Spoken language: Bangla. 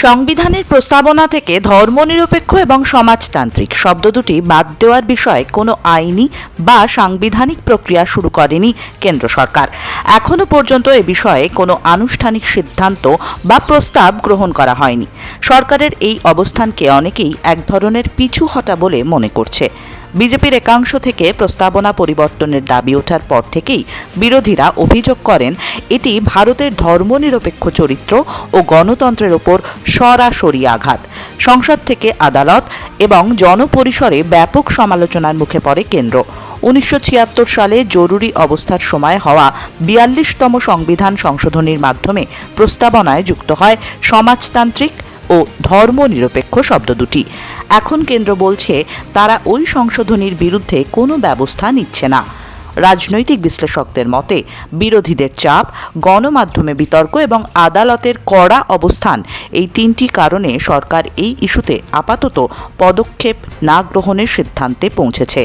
সংবিধানের প্রস্তাবনা থেকে ধর্মনিরপেক্ষ এবং সমাজতান্ত্রিক শব্দ দুটি বাদ দেওয়ার বিষয়ে কোনো আইনি বা সাংবিধানিক প্রক্রিয়া শুরু করেনি কেন্দ্র সরকার। এখনো পর্যন্ত এ বিষয়ে কোনো আনুষ্ঠানিক সিদ্ধান্ত বা প্রস্তাব গ্রহণ করা হয়নি। সরকারের এই অবস্থানকে অনেকেই এক ধরনের পিছু হটা বলে মনে করছে। বিজেপির একাংশ থেকে প্রস্তাবনা পরিবর্তনের দাবি ওঠার পর থেকেই বিরোধীরা অভিযোগ করেন এটি ভারতের ধর্মনিরপেক্ষ চরিত্র ও গণতন্ত্রের ওপর সরাসরি আঘাত। সংসদ থেকে আদালত এবং জনপরিসরে ব্যাপক সমালোচনার মুখে পড়ে কেন্দ্র। 1976 সালে জরুরি অবস্থার সময় হওয়া 42তম সংবিধান সংশোধনীর মাধ্যমে প্রস্তাবনায় যুক্ত হয় সমাজতান্ত্রিক ও ধর্মনিরপেক্ষ শব্দ দুটি। এখন কেন্দ্র বলছে তারা ওই সংশোধনীর বিরুদ্ধে কোনো ব্যবস্থা নিচ্ছে না। রাজনৈতিক বিশ্লেষকদের মতে বিরোধীদের চাপ, গণমাধ্যমে বিতর্ক এবং আদালতের কড়া অবস্থান, এই তিনটি কারণে সরকার এই ইস্যুতে আপাতত পদক্ষেপ না গ্রহণের সিদ্ধান্তে পৌঁছেছে।